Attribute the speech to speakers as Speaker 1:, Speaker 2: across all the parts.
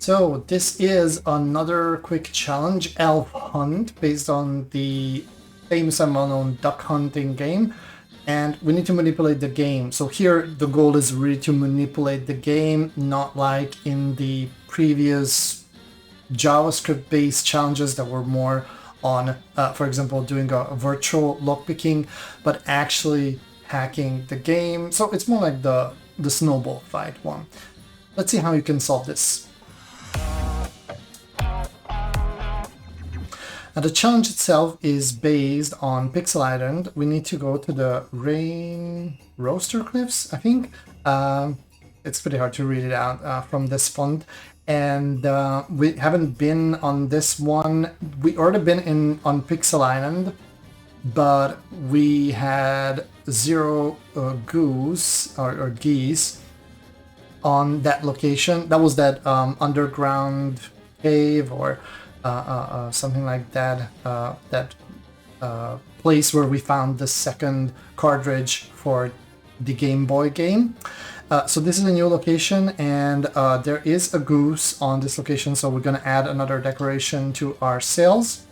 Speaker 1: So this is another quick challenge, Elf Hunt, based on the famous and well-known duck hunting game. And we need to manipulate the game. So here the goal is really to manipulate the game, not like in the previous JavaScript-based challenges that were more on, for example, doing a virtual lockpicking, but actually hacking the game. So it's more like the snowball fight one. Let's see how you can solve this. Now the challenge itself is based on Pixel Island. We need to go to the Rain Roaster Cliffs, I think. It's pretty hard to read it out from this font. And we haven't been on this one. We already been on Pixel Island, but we had zero goose or geese on that location. That was that underground cave or something like that, place where we found the second cartridge for the Game Boy game. So this is a new location, and there is a goose on this location, so we're going to add another decoration to our sails.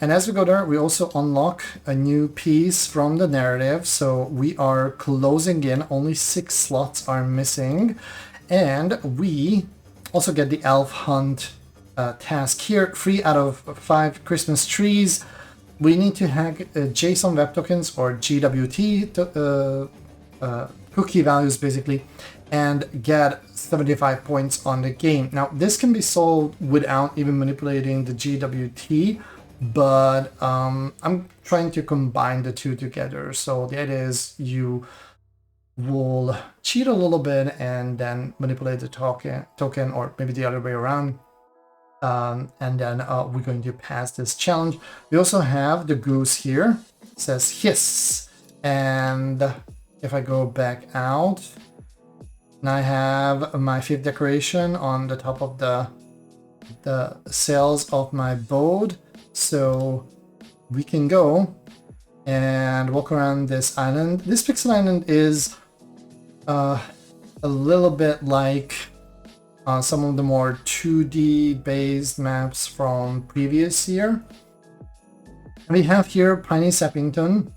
Speaker 1: And as we go there, we also unlock a new piece from the narrative, so we are closing in, only 6 slots are missing, and we also get the Elf Hunt task here, 3 out of 5 Christmas trees. We need to hack JSON Web Tokens or GWT cookie values basically, and get 75 points on the game. Now this can be solved without even manipulating the GWT, but I'm trying to combine the two together. So the idea is you will cheat a little bit and then manipulate the token, or maybe the other way around. And then we're going to pass this challenge. We also have the goose here. It says hiss. And if I go back out, now I have my 5th decoration on the top of the sails of my boat. So we can go and walk around this island. This Pixel Island is a little bit like some of the more 2D based maps from previous year. And we have here Piney Sappington,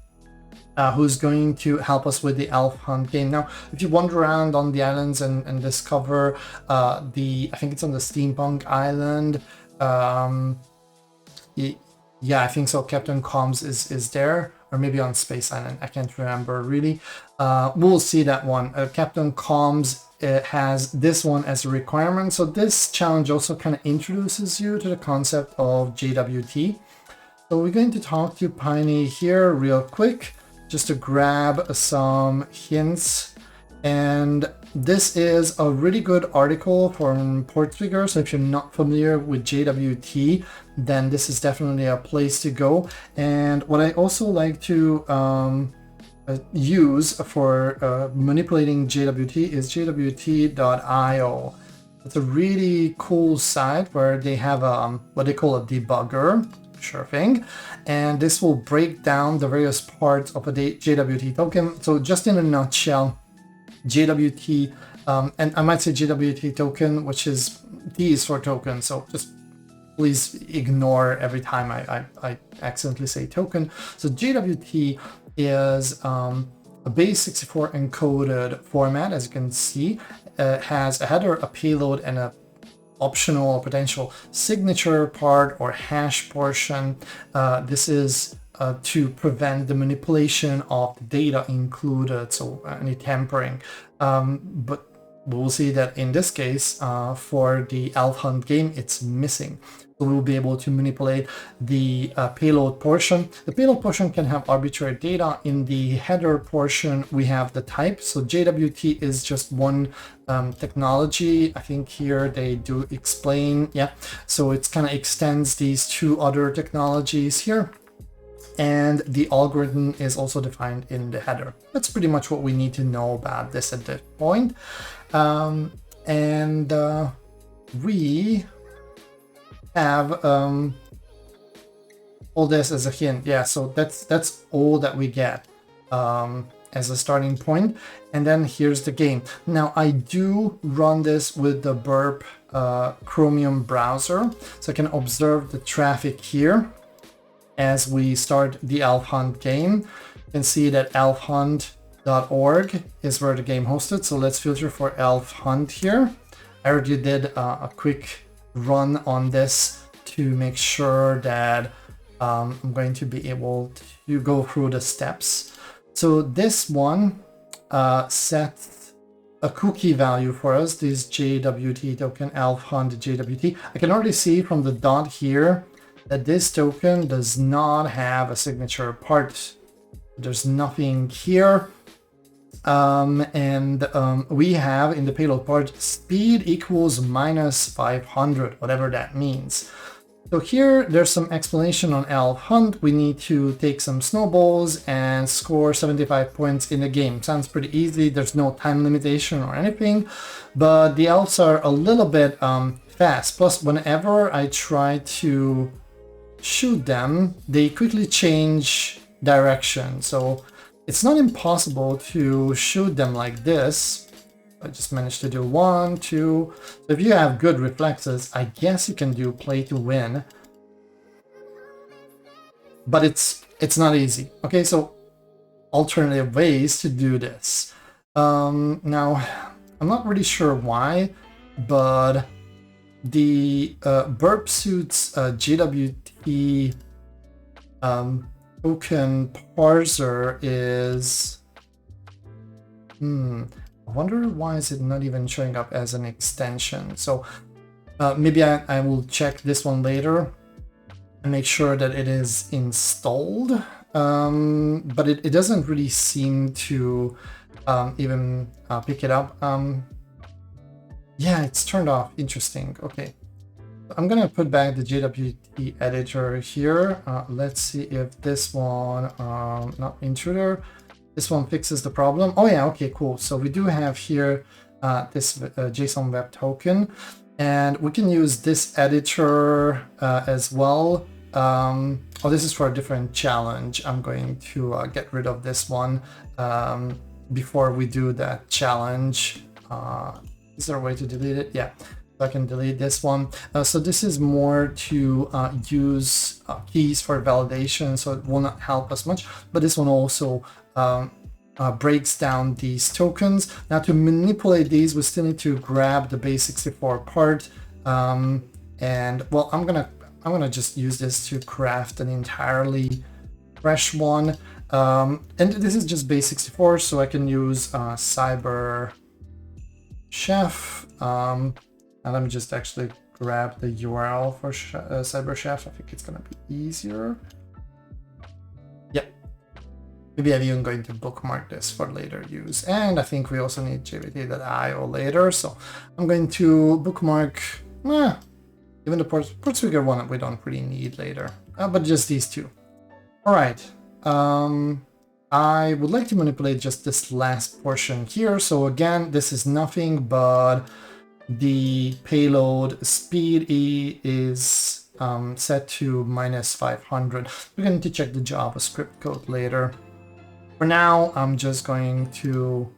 Speaker 1: who's going to help us with the Elf Hunt game. Now, if you wander around on the islands and discover I think it's on the Steampunk Island. Yeah, I think so. Captain Combs is there, or maybe on Space Island. I can't remember really. We'll see that one. Captain Combs has this one as a requirement. So this challenge also kind of introduces you to the concept of JWT. So we're going to talk to Piney here real quick, just to grab some hints. And this is a really good article from Portfigure. So if you're not familiar with JWT, then this is definitely a place to go. And what I also like to use for manipulating JWT is jwt.io. It's a really cool site where they have what they call a debugger. Sure thing. And this will break down the various parts of a JWT token. So just in a nutshell, JWT, and I might say JWT token, which is T is for token. So just please ignore every time I accidentally say token. So JWT is a base64 encoded format, as you can see. Has a header, a payload, and a optional or potential signature part or hash portion. This is to prevent the manipulation of the data included, so any tampering. But we'll see that in this case, for the Elf Hunt game, it's missing. So we'll be able to manipulate the payload portion. The payload portion can have arbitrary data. In the header portion, we have the type. So JWT is just one technology. I think here they do explain. Yeah, so it kind of extends these 2 other technologies here. And the algorithm is also defined in the header. That's pretty much what we need to know about this at this point. We have all this as a hint. Yeah, so that's all that we get. as a starting point, and then here's the game. Now I do run this with the Burp Chromium browser, so I can observe the traffic here as we start the Elf Hunt game. You can see that elfhunt.org is where the game hosted, so let's filter for Elf Hunt here. I already did a quick run on this to make sure that I'm going to be able to go through the steps. So this one sets a cookie value for us, this JWT token, Elf Hunt JWT. I can already see from the dot here that this token does not have a signature part. There's nothing here. We have in the payload part speed equals -500, whatever that means. So here there's some explanation on Elf Hunt. We need to take some snowballs and score 75 points in the game. Sounds pretty easy. There's no time limitation or anything, but the elves are a little bit fast. Plus, whenever I try to shoot them, they quickly change direction. So it's not impossible to shoot them like this. I just managed to do 1, 2. So if you have good reflexes, I guess you can do play to win. But it's not easy. Okay, so alternative ways to do this. Now, I'm not really sure why, but the Burp Suits JWT token parser is... I wonder why is it not even showing up as an extension. So maybe I will check this one later and make sure that it is installed. But it doesn't really seem to even pick it up. Yeah, it's turned off. Interesting. Okay. I'm gonna put back the JWT editor here. Let's see if this one, not intruder, this one fixes the problem. Oh yeah, okay, cool. So we do have here this JSON web token, and we can use this editor as well. Oh, this is for a different challenge. I'm going to get rid of this one before we do that challenge. Is there a way to delete it? Yeah. I can delete this one. So this is more to use keys for validation, so it will not help us much. But this one also breaks down these tokens. Now to manipulate these, we still need to grab the base64 part. And well, I'm gonna just use this to craft an entirely fresh one. And this is just base64, so I can use Cyber Chef. And let me just actually grab the URL for Cyber Chef. I think it's gonna be easier. Yep. Maybe I'm even going to bookmark this for later use. And I think we also need jwt.io later. So I'm going to bookmark, even the Portswigger one we don't really need later, but just these two. All right. I would like to manipulate just this last portion here. So again, this is nothing but the payload speed E is set to -500. We're going to check the JavaScript code later. For now, I'm just going to,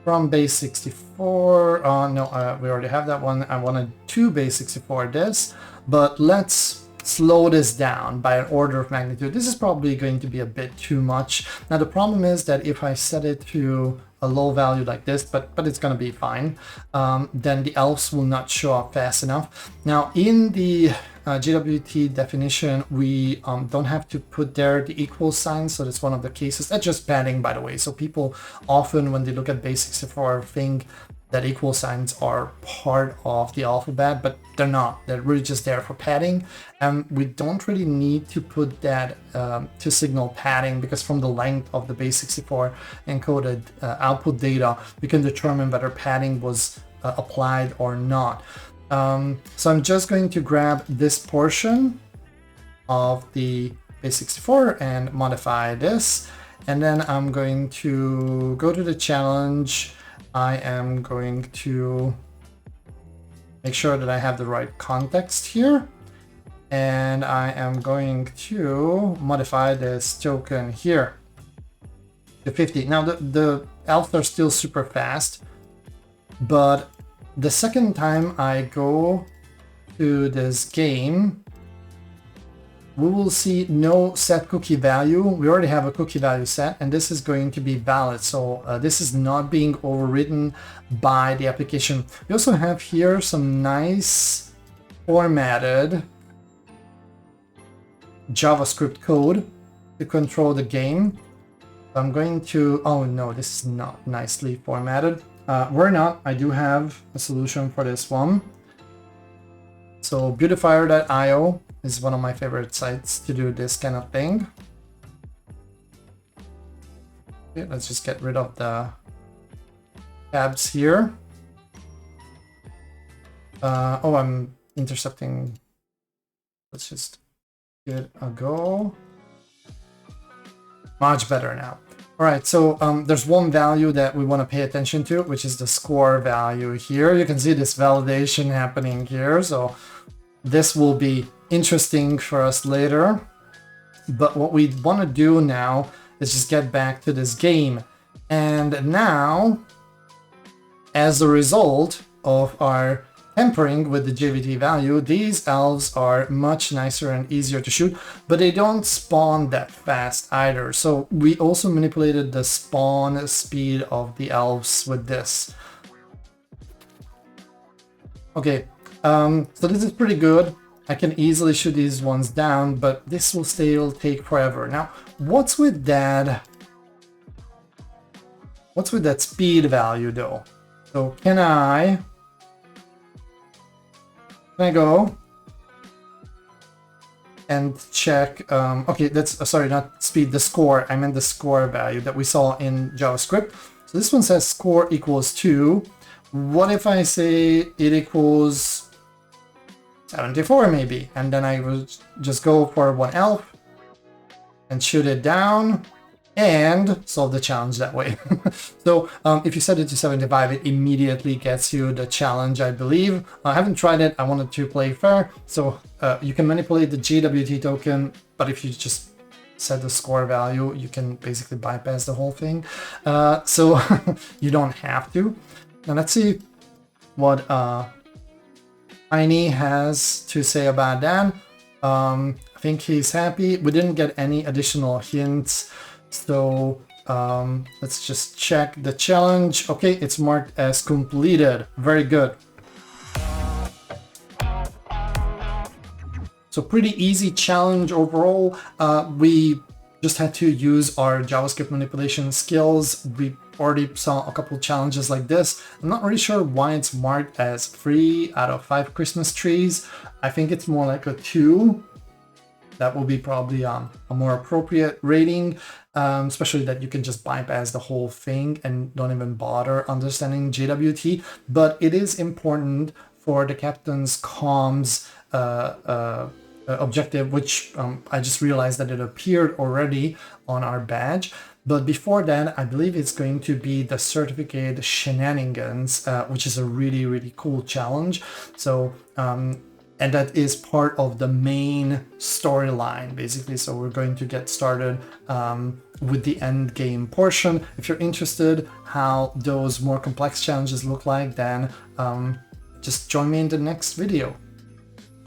Speaker 1: from base64, no, we already have that one. I wanted to base64 this, but let's slow this down by an order of magnitude. This is probably going to be a bit too much. Now the problem is that if I set it to a low value like this, but it's going to be fine, then the elves will not show up fast enough. Now in the JWT definition, we don't have to put there the equal sign, so that's one of the cases. That's just padding, by the way. So people often, when they look at base64, think that equal signs are part of the alphabet, but they're not. They're really just there for padding, and we don't really need to put that to signal padding, because from the length of the base64 encoded output data, we can determine whether padding was applied or not. So I'm just going to grab this portion of the base64 and modify this, and then I'm going to go to the challenge. I am going to make sure that I have the right context here, and I am going to modify this token here. to 50. Now the elves are still super fast, but the second time I go to this game, we will see no set cookie value. We already have a cookie value set, and this is going to be valid. So this is not being overridden by the application. We also have here some nice formatted JavaScript code to control the game. I'm going to, oh no, this is not nicely formatted. We're not, I do have a solution for this one. So beautifier.io is one of my favorite sites to do this kind of thing. Okay, let's just get rid of the tabs here. Oh, I'm intercepting. Let's just give it a go. Much better now. All right, so there's one value that we want to pay attention to, which is the score value here. You can see this validation happening here. So this will be interesting for us later. But what we want to do now is just get back to this game. And now, as a result of our tampering with the JVT value, these elves are much nicer and easier to shoot, but they don't spawn that fast either. So we also manipulated the spawn speed of the elves with this. Okay, so this is pretty good. I can easily shoot these ones down, but this will still take forever. Now, what's with that speed value though? So can I go and check, okay, that's, sorry, not speed, the score. I meant the score value that we saw in JavaScript. So this one says score equals 2. What if I say it equals 74 maybe? And then I will just go for one elf and shoot it down and solve the challenge that way. So if you set it to 75, it immediately gets you the challenge, I believe. I haven't tried it. I wanted to play fair. So you can manipulate the JWT token, but if you just set the score value, you can basically bypass the whole thing. So you don't have to. Now let's see what Tiny has to say about that. I think he's happy. We didn't get any additional hints. So let's just check the challenge. Okay, it's marked as completed. Very good. So pretty easy challenge overall. We just had to use our JavaScript manipulation skills. We already saw a couple challenges like this. I'm not really sure why it's marked as 3 out of 5 Christmas trees. I think it's more like a 2. That will be probably a more appropriate rating, especially that you can just bypass the whole thing and don't even bother understanding JWT. But it is important for the captain's comms objective, which I just realized that it appeared already on our badge. But before that, I believe it's going to be the certificate shenanigans, which is a really, really cool challenge. So, and that is part of the main storyline, basically. So we're going to get started with the end game portion. If you're interested how those more complex challenges look like, then just join me in the next video.